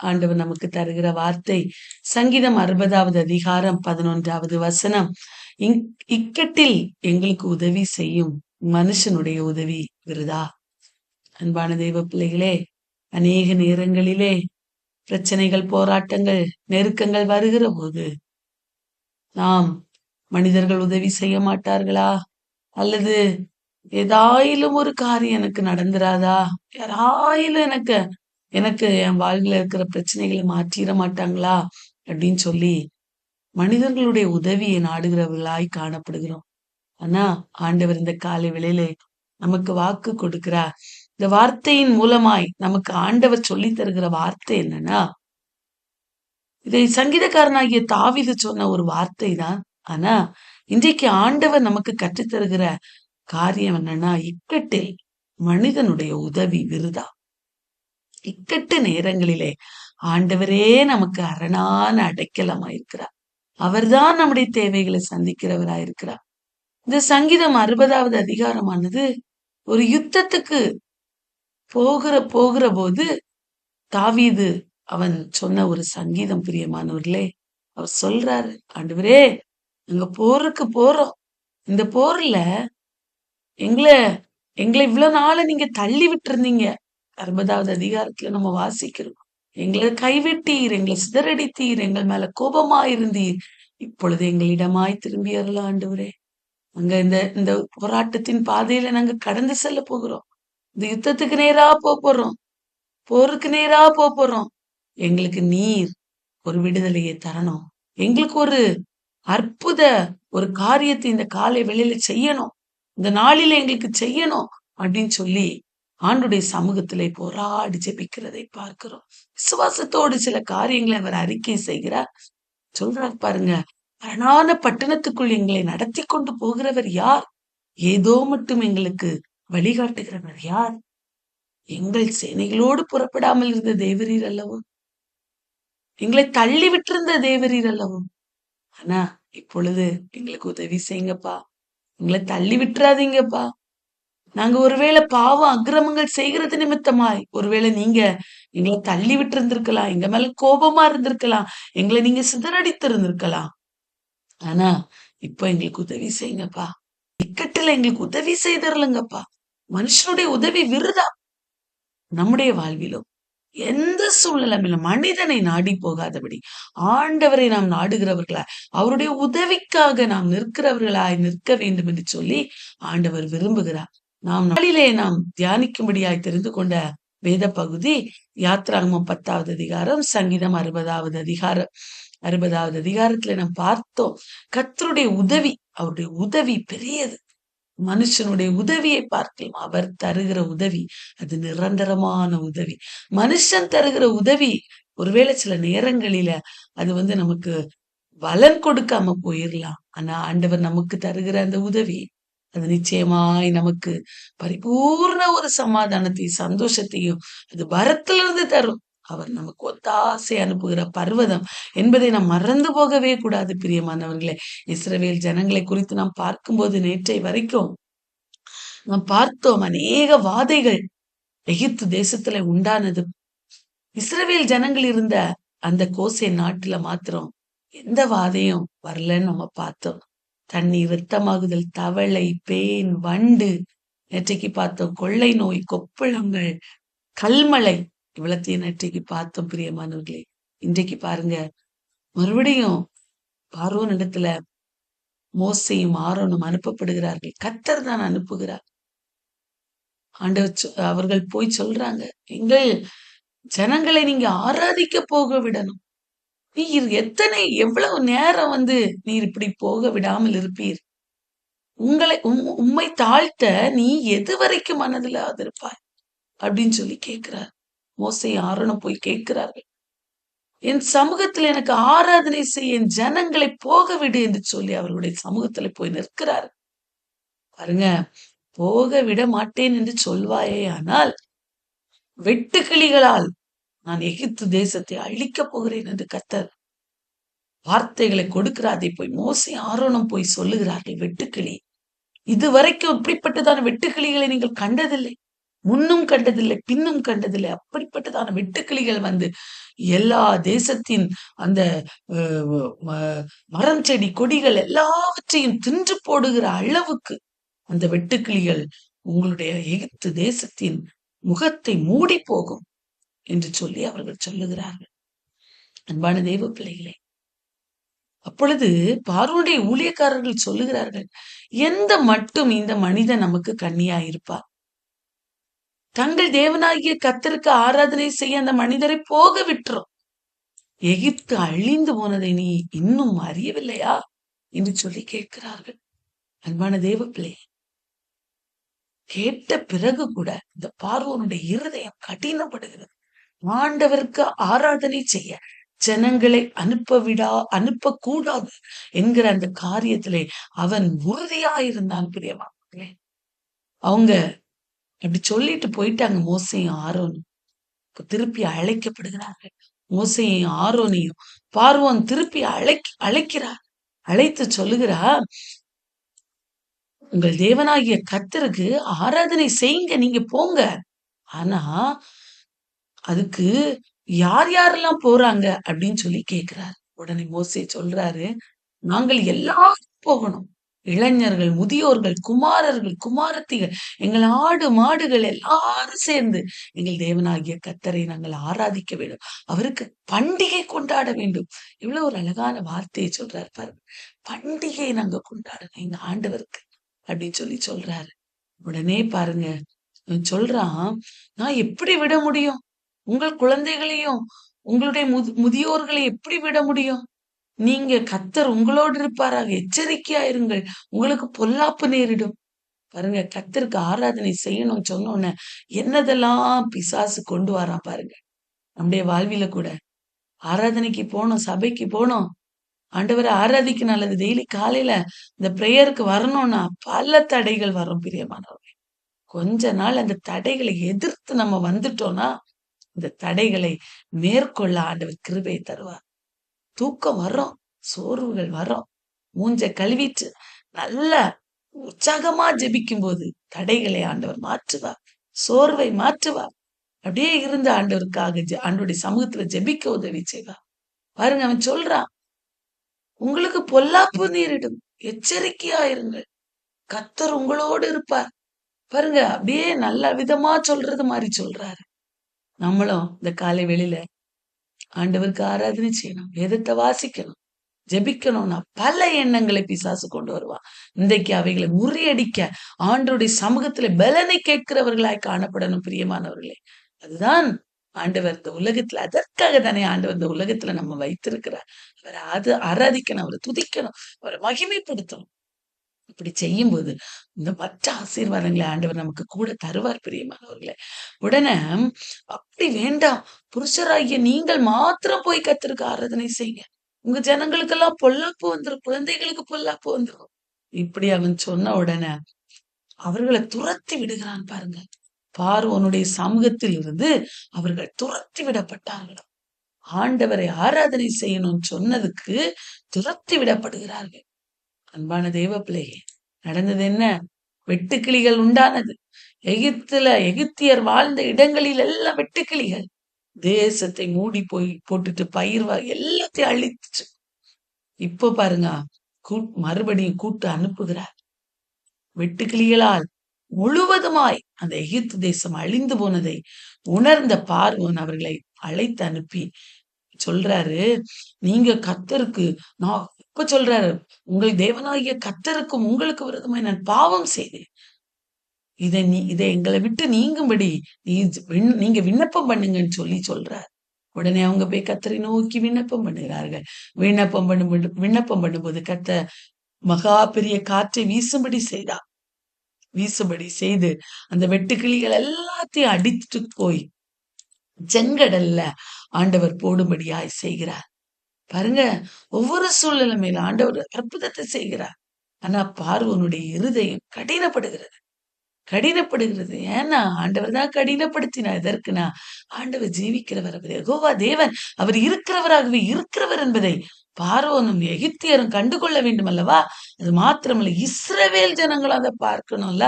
ஆண்டவர் நமக்கு தருகிற வார்த்தை சங்கீதம் 60வது அதிகாரம் 11வது வசனம். இக்கட்டில் எங்களுக்கு உதவி செய்யும் மனுஷனுடைய உதவி விருதா. அன்பான தெய்வ பிள்ளைகளே, அநேக நேரங்களிலே பிரச்சனைகள், போராட்டங்கள், நெருக்கங்கள் வருகிற போது நாம் மனிதர்கள் உதவி செய்ய மாட்டார்களா, அல்லது ஏதாயிலும் ஒரு காரியம் எனக்கு நடந்துராதா, யாராயிலும் எனக்கு எனக்கு என் வாழ்வில் இருக்கிற பிரச்சனைகளை மாற்றிட மாட்டாங்களா அப்படின்னு சொல்லி மனிதர்களுடைய உதவியை நாடுகிறவர்களாய் காணப்படுகிறோம். ஆனா ஆண்டவர் இந்த காலை வேளையிலே நமக்கு வாக்கு கொடுக்கிறார். இந்த வார்த்தையின் மூலமாய் நமக்கு ஆண்டவர் சொல்லி தருகிற வார்த்தை என்னன்னா, இதை சங்கீதக்காரனாகிய தாவீது சொன்ன ஒரு வார்த்தை தான். ஆனா இன்றைக்கு ஆண்டவர் நமக்கு கற்றுத்தருகிற காரியம் என்னன்னா, இக்கட்டில் மனிதனுடைய உதவி விருதா. இக்கட்டு நேரங்களிலே ஆண்டவரே நமக்கு அரணான அடைக்கலமாயிருக்கிறார். அவர்தான் நம்முடைய தேவைகளை சந்திக்கிறவராயிருக்கிறார். இந்த சங்கீதம் 60வது அதிகாரமானது ஒரு யுத்தத்துக்கு போகிற போது தாவீது அவன் சொன்ன ஒரு சங்கீதம். பிரியமானவர்களே, அவர் சொல்றாரு, ஆண்டவரே நாங்க போருக்கு போறோம். இந்த போர்ல எங்களை எங்களை இவ்வளவு நாள நீங்க தள்ளி விட்டு இருந்தீங்க. 60வது அதிகாரத்துல நம்ம வாசிக்கிறோம், எங்களை கைவிட்டீர், எங்களை சிதறடித்தீர், எங்கள் மேல கோபமாயிருந்தீர், இப்பொழுது எங்களிடமாய் திரும்பி அருள ஆண்டவரே. அங்க இந்த இந்த போராட்டத்தின் பாதையில நாங்க கடந்து செல்ல போகிறோம். இந்த யுத்தத்துக்கு நேரா போறோம், போருக்கு நேரா போறோம். எங்களுக்கு நீர் ஒரு விடுதலையை தரணும். எங்களுக்கு ஒரு அற்புத ஒரு காரியத்தை இந்த காலை வெளியில செய்யணும், இந்த நாளில எங்களுக்கு செய்யணும் அப்படின்னு சொல்லி ஆண்டுடைய சமூகத்திலே போராடி ஜெபிக்கிறதை பார்க்கிறோம். விசுவாசத்தோடு சில காரியங்களை அவர் அறிக்கை செய்கிறார். சொல்றார் பாருங்க, அரணான பட்டணத்துக்குள் எங்களை நடத்தி கொண்டு போகிறவர் யார்? ஏதோ மட்டும் எங்களுக்கு வழிகாட்டுகிறவர் யார்? எங்கள் சேனைகளோடு புறப்படாமல் இருந்த தேவரீர் அல்லவோ, எங்களை தள்ளி விட்டிருந்த தேவரீர் அல்லவோ. ஆனா இப்பொழுது எங்களுக்கு உதவி செய்யுங்கப்பா, எங்களை தள்ளி விட்டுறாதீங்கப்பா. நாங்க ஒருவேளை பாவம் அக்கிரமங்கள் செய்கிறது நிமித்தமாய் ஒருவேளை நீங்க எங்களை தள்ளி விட்டு இருந்திருக்கலாம், எங்க மேல கோபமா இருந்திருக்கலாம், எங்களை நீங்க சிதறடித்து இருந்திருக்கலாம். ஆனா இப்ப எங்களுக்கு உதவி செய்யுங்கப்பா, இக்கட்டுல எங்களுக்கு உதவி செய்தரலுங்கப்பா. மனுஷனுடைய உதவி விருதா. நம்முடைய வாழ்விலும் எந்த சூழ்நிலையிலும் மனிதனை நாடி போகாதபடி ஆண்டவரை நாம் நாடுகிறவர்களாய், அவருடைய உதவிக்காக நாம் நிற்கிறவர்களாய் நிற்க வேண்டும் என்று சொல்லி ஆண்டவர் விரும்புகிறார். நாளிலே நாம் தியானிக்கும்படியாய் தெரிந்து கொண்ட வேத பகுதி யாத்ராகமம் 10வது அதிகாரம், சங்கீதம் 60வது அதிகாரம். 60வது அதிகாரத்துல நாம் பார்த்தோம், கர்த்தருடைய உதவி, அவருடைய உதவி பெரியது. மனுஷனுடைய உதவியை பார்க்கலாம், அவர் தருகிற உதவி அது நிரந்தரமான உதவி. மனுஷன் தருகிற உதவி ஒருவேளை சில நேரங்களில அது நமக்கு பலன் கொடுக்காம போயிடலாம். ஆனா ஆண்டவர் நமக்கு தருகிற அந்த உதவி அது நிச்சயமாய் நமக்கு பரிபூர்ண ஒரு சமாதானத்தை, சந்தோஷத்தையும் அது பரத்திலிருந்து தரும். அவர் நமக்கு ஒத்தாசை அனுப்புகிற பர்வதம் என்பதை நாம் மறந்து போகவே கூடாது. பிரியமானவர்களே, இஸ்ரவேல் ஜனங்களை குறித்து நாம் பார்க்கும்போது நேற்றை வரைக்கும் நாம் பார்த்தோம், அநேக வாதைகள் எகிப்து தேசத்துல உண்டானது. இஸ்ரவேல் ஜனங்கள் இருந்த அந்த கோசே நாட்டுல மாத்திரம் எந்த வாதையும் வரலன்னு நம்ம பார்த்தோம். தண்ணீர் இரத்தமாகுதல், தவளை, பேன், வண்டு, நேற்றைக்கு பார்த்தோம் கொள்ளை நோய், கொப்பளங்கள், கல்மழை, இவ்வளத்தையும் நேற்றைக்கு பார்த்தோம். பிரியமானவர்களே, இன்றைக்கு பாருங்க, மறுபடியும் பார்வோன் இடத்துல மோசேயும் ஆரோனும் அனுப்பப்படுகிறார்கள். கர்த்தர் தான் அனுப்புகிறார். ஆண்டவர் அவர்கள் போய் சொல்றாங்க, எங்கள் ஜனங்களை நீங்க ஆராதிக்க போக விடணும். நீர் எவ்வளவு நேரம் நீர் இப்படி போக விடாமல் இருப்பீர்? உம்மை தாழ்த்த நீ எது வரைக்கும் மனதில் ஆதிருப்பாய் அப்படின்னு சொல்லி கேட்கிறார். மோசே ஆரோனும் போய் கேட்கிறார்கள், என் சமூகத்தில் எனக்கு ஆராதனை செய்ய என் ஜனங்களை போக விடு என்று சொல்லி அவர்களுடைய சமூகத்துல போய் நிற்கிறார். பாருங்க, போக விட மாட்டேன் என்று சொல்வாயே, ஆனால் வெட்டுக்கிளிகளால் நான் எகிப்து தேசத்தை அழிக்க போகிறேன் என்று கர்த்தர் வார்த்தைகளை கொடுக்கிறார். அதை போய் மோசே ஆரோனும் போய் சொல்லுகிறார்கள். வெட்டுக்கிளி, இதுவரைக்கும் இப்படிப்பட்டதான வெட்டுக்கிளிகளை நீங்கள் கண்டதில்லை. முன்னும் கண்டதில்லை, பின்னும் கண்டதில்லை. அப்படிப்பட்டதான வெட்டுக்கிளிகள் வந்து எல்லா தேசத்தின் அந்த மரம் செடி கொடிகள் எல்லாவற்றையும் தின்று போடுகிற அளவுக்கு அந்த வெட்டுக்கிளிகள் உங்களுடைய எகிப்து தேசத்தின் முகத்தை மூடி போகும் என்று சொல்லி அவர்கள் சொல்லுகிறார்கள். அன்பான தெய்வ பிள்ளைகளே, அப்பொழுது பார்வோனுடைய ஊழியக்காரர்கள் சொல்லுகிறார்கள், எந்த மட்டும் இந்த மனிதன் நமக்கு கண்ணியா இருப்பார்? தங்கள் தேவனாகிய கர்த்தருக்கு ஆராதனை செய்ய அந்த மனிதரை போக விட்டுரும். எகிப்து அழிந்து போனதை நீ இன்னும் அறியவில்லையா என்று சொல்லி கேட்கிறார்கள். அன்பான தேவ பிள்ளை, கேட்ட பிறகு கூட இந்த பார்வோனுடைய இருதயம் கடினப்படுகிறது. ஆண்டவருக்கு ஆராதனை செய்ய ஜனங்களை அனுப்பக்கூடாது என்கிற அந்த காரியத்திலே அவன் உறுதியாயிருந்தான். பிரியமானவர்களே, அவங்க அப்படி சொல்லிட்டு போயிட்டாங்க. மோசேயும் ஆரோனும் திருப்பி அழைக்கப்படுகிறார்கள். மோசேயும் ஆரோனையும் பார்வோன் திருப்பி அழைக்கிறார். அழைத்து சொல்லுகிறார், உங்கள் தேவனாகிய கர்த்தருக்கு ஆராதனை செய்யுங்க, நீங்க போங்க. ஆனா அதுக்கு யார் யாரெல்லாம் போறாங்க அப்படின்னு சொல்லி கேட்கிறார். உடனே மோசே சொல்றாரு, நாங்கள் எல்லாரும் போகணும். இளைஞர்கள், முதியோர்கள், குமாரர்கள், குமாரத்திகள், எங்கள் ஆடு மாடுகள் எல்லாரும் சேர்ந்து எங்கள் தேவனாகிய கர்த்தரை நாங்கள் ஆராதிக்க வேண்டும். அவருக்கு பண்டிகை கொண்டாட வேண்டும். இவ்வளவு ஒரு அழகான வார்த்தையை சொல்றாரு பாருங்க. பண்டிகை நாங்க கொண்டாடணும் எங்க ஆண்டவருக்கு அப்படின்னு சொல்லி சொல்றாரு. உடனே பாருங்க, சொல்றான், நான் எப்படி விட முடியும்? உங்கள் குழந்தைகளையும் உங்களுடைய முதியோர்களை எப்படி விட முடியும்? நீங்க கர்த்தர் உங்களோடு இருப்பாராக, எச்சரிக்கையா இருங்கள், உங்களுக்கு பொல்லாப்பு நேரிடும். பாருங்க, கர்த்தருக்கு ஆராதனை செய்யணும்னு சொன்னோன்ன என்னதெல்லாம் பிசாசு கொண்டு வரான் பாருங்க. நம்முடைய வாழ்வில கூட ஆராதனைக்கு போனோம், சபைக்கு போனோம், ஆண்டவரை ஆராதிக்கணும், அல்லது டெய்லி காலையில இந்த பிரேயருக்கு வரணும்னா பல தடைகள் வரும். பிரியமானவர்களே, கொஞ்ச நாள் அந்த தடைகளை எதிர்த்து நம்ம வந்துட்டோம்னா இந்த தடைகளை மேற்கொள்ள ஆண்டவர் கிருபை தருவார். தூக்கம் வரும், சோர்வுகள் வரும், மூஞ்ச கழுவிட்டு நல்ல உற்சாகமா ஜெபிக்கும் போது தடைகளை ஆண்டவர் மாற்றுவார், சோர்வை மாற்றுவார். அப்படியே இருந்த ஆண்டவருக்காக ஆண்டவருடைய சமூகத்துல ஜெபிக்க உதவி செய்வார். பாருங்க, அவன் சொல்றான், உங்களுக்கு பொல்லாப்பு நேரிடும், எச்சரிக்கையா இருங்கள், கர்த்தர் உங்களோடு இருப்பார். பாருங்க, அப்படியே நல்ல விதமா சொல்றது மாதிரி சொல்றாரு. நம்மளும் இந்த காலை வெளியில ஆண்டவருக்கு ஆராதனை செய்யணும், வேதத்தை வாசிக்கணும், ஜெபிக்கணும்னா பல எண்ணங்களை பிசாசு கொண்டு வருவான். இன்றைக்கு அவைகளை முறியடிக்க ஆண்டவருடைய சமூகத்துல பலனை கேட்கிறவர்களாய் காணப்படணும். பிரியமானவர்களே, அதுதான் ஆண்டவர் இந்த உலகத்துல, அதற்காக தானே ஆண்டவர் இந்த உலகத்துல நம்ம வைத்திருக்கிறார். அவரை ஆராதிக்கணும், அவரை துதிக்கணும், அவரை மகிமைப்படுத்தணும். இப்படி செய்யும்போது இந்த மற்ற ஆசீர்வாதங்களை ஆண்டவர் நமக்கு கூட தருவார். பிரியமானவர்களே, உடனே அப்படி வேண்டாம், புருஷராகிய நீங்கள் மாத்திரம் போய் கர்த்தருக்கு ஆராதனை செய்யுங்க, உங்க ஜனங்களுக்கெல்லாம் பொல்லாப்பு வந்துடும், குழந்தைகளுக்கு பொல்லாப்பு வந்துடும். இப்படி அவன் சொன்ன உடனே அவர்களை துரத்தி விடுகிறான். பாருங்க, பார்வோனுடைய சமூகத்தில் இருந்து அவர்கள் துரத்தி விடப்பட்டார்கள். ஆண்டவரை ஆராதனை செய்யணும்னு சொன்னதுக்கு துரத்தி விடப்படுகிறார்கள். அன்பான தெய்வ பிள்ளையே, நடந்தது என்ன? வெட்டுக்கிளிகள் உண்டானது. எகிப்தியர் வாழ்ந்த இடங்களில் எல்லாம் வெட்டுக்கிளிகள் தேசத்தை மூடி போட்டுட்டு பயிர்வா எல்லாத்தையும் அழிச்சு. இப்ப பாருங்க, மறுபடியும் கூட்டு அனுப்புகிறார். வெட்டுக்கிளிகளால் முழுவதுமாய் அந்த எகிப்து தேசம் அழிந்து போனதை உணர்ந்த பார்வோன் அவர்களை அழைத்து அனுப்பி சொல்றாரு, நீங்க கர்த்தருக்கு, நான் இப்ப சொல்றாரு, உங்கள் தேவனாகிய கர்த்தருக்கும் உங்களுக்கு விரோதமாய் நான் பாவம் செய்தேன், இதை எங்களை விட்டு நீங்கும்படி நீங்க விண்ணப்பம் பண்ணுங்கன்னு சொல்லி சொல்றார். உடனே அவங்க போய் கர்த்தரை நோக்கி விண்ணப்பம் பண்ணுகிறார்கள். விண்ணப்பம் பண்ணும்போது கர்த்தர் மகா பெரிய காற்றை வீசும்படி செய்து அந்த வெட்டுக்கிளிகள் எல்லாத்தையும் அடித்துட்டு போய் செங்கடல்ல ஆண்டவர் போடும்படியாய் செய்கிறார். பாருங்க, ஒவ்வொரு சூழ்நிலை மேல ஆண்டவர் அற்புதத்தை செய்கிறார். ஆனா பார்வோனுடைய இருதயம் கடினப்படுகிறது. ஏன்னா ஆண்டவர் தான் கடினப்படுத்தினார். எதற்குனா, ஆண்டவர் ஜீவிக்கிறவர், அவர் யெகோவா தேவன், அவர் இருக்கிறவராகவே இருக்கிறவர் என்பதை பார்வோனும் எகிப்தியரும் கண்டுகொள்ள வேண்டும் அல்லவா? அது மாத்திரமல்ல, இஸ்ரவேல் ஜனங்களும் அதை பார்க்கணும்ல.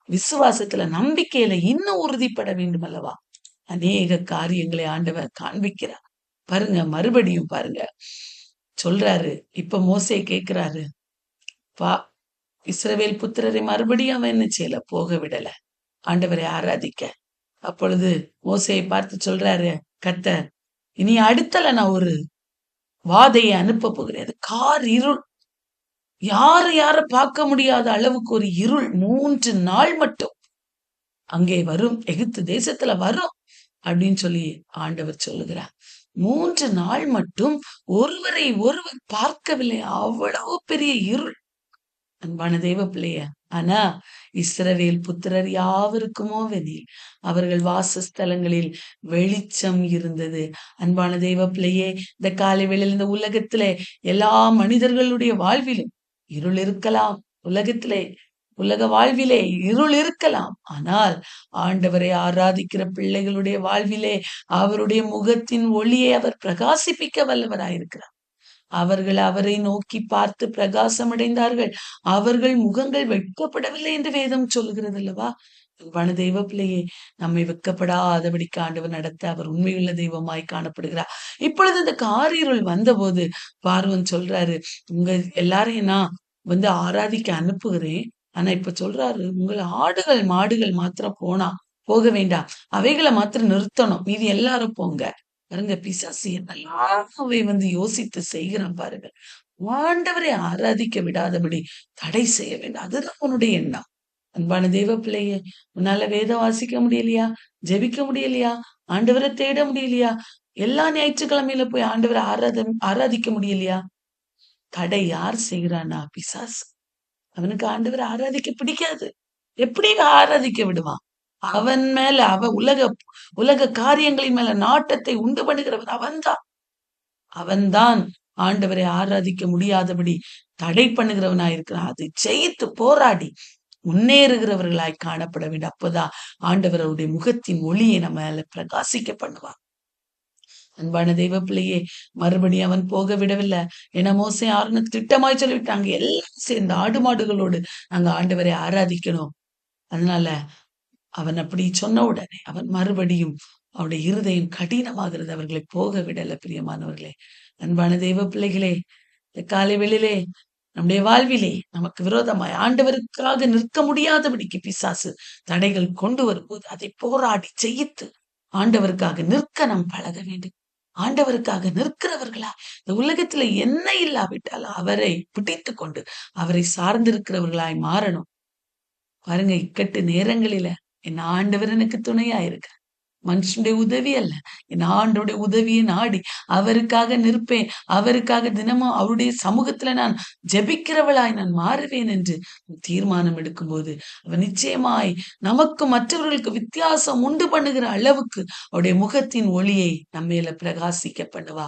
விசுவாசத்துல நம்பிக்கையில இன்னும் உறுதிப்பட வேண்டும் அல்லவா? அநேக காரியங்களை ஆண்டவர் காண்பிக்கிறார். பாருங்க, மறுபடியும் பாருங்க சொல்றாரு. இப்ப மோசே கேக்குறாரு, வா, இஸ்ரவேல் புத்திரரை மறுபடியும் அவன் என்ன செய்யல, போக விடல, ஆண்டவரை ஆராதிக்க. அப்பொழுது மோசேயை பார்த்து சொல்றாரு கர்த்தர், இனி அடுத்தல நான் ஒரு வாதையை அனுப்ப போகிறேன். அது கார் இருள், யார பார்க்க முடியாத அளவுக்கு ஒரு இருள் 3 நாள் மட்டும் அங்கே வரும், எகிப்து தேசத்துல வரும் அப்படின்னு சொல்லி ஆண்டவர் சொல்லுகிறார். 3 நாள் மட்டும் ஒருவரை ஒருவர் பார்க்கவில்லை. அவ்வளவு பெரிய இருள், அன்பான தேவ பிள்ளைய. ஆனா இஸ்ரவேல் புத்திரர் யாவருக்குமோ வெனில் அவர்கள் வாசஸ்தலங்களில் வெளிச்சம் இருந்தது. அன்பான தேவ பிள்ளையே, இந்த காலை வேளையில் இந்த உலகத்திலே எல்லா மனிதர்களுடைய வாழ்விலும் இருள் இருக்கலாம். உலகத்திலே உலக வாழ்விலே இருள் இருக்கலாம். ஆனால் ஆண்டவரை ஆராதிக்கிற பிள்ளைகளுடைய வாழ்விலே அவருடைய முகத்தின் ஒளியை அவர் பிரகாசிப்பிக்க வல்லவராயிருக்கிறார். அவர்கள் அவரை நோக்கி பார்த்து பிரகாசம் அடைந்தார்கள். அவர்கள் முகங்கள் வெட்கப்படவில்லை என்று வேதம் சொல்லுகிறது அல்லவா? அன்பான தெய்வ பிள்ளையே, நம்மை வெட்கப்படாதபடிக்கு ஆண்டவர் நடத்த அவர் உண்மையுள்ள தெய்வமாய் காணப்படுகிறார். இப்பொழுது இந்த காரிருள் வந்தபோது பார்வன் சொல்றாரு, உங்க எல்லாரையும் நான் ஆராதிக்க அனுப்புகிறேன். ஆனா இப்ப சொல்றாரு, உங்கள் ஆடுகள் மாடுகள் மாத்திரம் போக வேண்டாம், அவைகளை மாத்திரம் நிறுத்தணும், மீதி எல்லாரும் போங்க. பாருங்க, பிசாசு என்னெல்லாம் யோசித்து செய்கிறான் பாருங்க. ஆண்டவரை ஆராதிக்க விடாதபடி தடை செய்ய வேண்டாம், அதுதான் உன்னுடைய எண்ணம். அன்பான தேவ பிள்ளையே, உன்னால வேதம் வாசிக்க முடியலையா? ஜெபிக்க முடியலையா? ஆண்டவரை தேட முடியலையா? எல்லா ஞாயிற்றுக்கிழமையில போய் ஆண்டவரை ஆராதிக்க முடியலையா? தடை யார் செய்கிறானா? பிசாசு. அவனுக்கு ஆண்டவரை ஆராதிக்க பிடிக்காது. எப்படி ஆராதிக்க விடுவான்? அவன் மேல உலக காரியங்களின் மேல நாட்டத்தை உண்டு பண்ணுகிறவன் அவன்தான். அவன்தான் ஆண்டவரை ஆராதிக்க முடியாதபடி தடை பண்ணுகிறவனாயிருக்கிறான். அதை ஜெயித்து போராடி முன்னேறுகிறவர்களாய் காணப்பட வேண்டும். அப்போதான் ஆண்டவருடைய முகத்தின் ஒளியை நம்ம மேல பிரகாசிக்க பண்ணுவான். அன்பான தெய்வ பிள்ளையே, மறுபடியும் அவன் போக விடவில்லை. ஏன்னா மோசே ஆரோனுக்கு திட்டமாய் சொல்லிவிட்டாங்க, எல்லாம் சேர்ந்து ஆடு மாடுகளோடு நாங்க ஆண்டவரை ஆராதிக்கணும். அதனால அவன் அப்படி சொன்ன உடனே அவன் மறுபடியும் அவனுடைய இருதயம் கடினமாகிறது. அவர்களை போக விடல. பிரியமானவர்களே, அன்பான தெய்வ பிள்ளைகளே, இந்த காலை வேளையிலே நம்முடைய வாழ்விலே நமக்கு விரோதமாய் ஆண்டவருக்காக நிற்க முடியாதபடிக்கு பிசாசு தடைகள் கொண்டு வரும்போது அதை போராடி ஜெயித்து ஆண்டவருக்காக நிற்க நாம் பழக வேண்டும். ஆண்டவருக்காக நிற்கிறவர்களா இந்த உலகத்துல என்ன இல்லாவிட்டாலும் அவரை பிடித்து கொண்டு அவரை சார்ந்திருக்கிறவர்களாய் மாறணும். பாருங்க, இக்கட்டு நேரங்களில என் ஆண்டவர் எனக்கு துணையா இருக்கு. மனுஷனுடைய உதவி அல்ல, என் ஆண்டோடைய உதவியை நாடி அவருக்காக நிற்பேன். அவருக்காக தினமும் அவருடைய சமூகத்துல நான் ஜெபிக்கிறவளாய் நான் மாறுவேன் என்று தீர்மானம் எடுக்கும்போது அவர் நிச்சயமாய் நமக்கு மற்றவர்களுக்கு வித்தியாசம் உண்டு பண்ணுகிற அளவுக்கு அவருடைய முகத்தின் ஒளியை நம்மேல பிரகாசிக்க பண்ணுவா.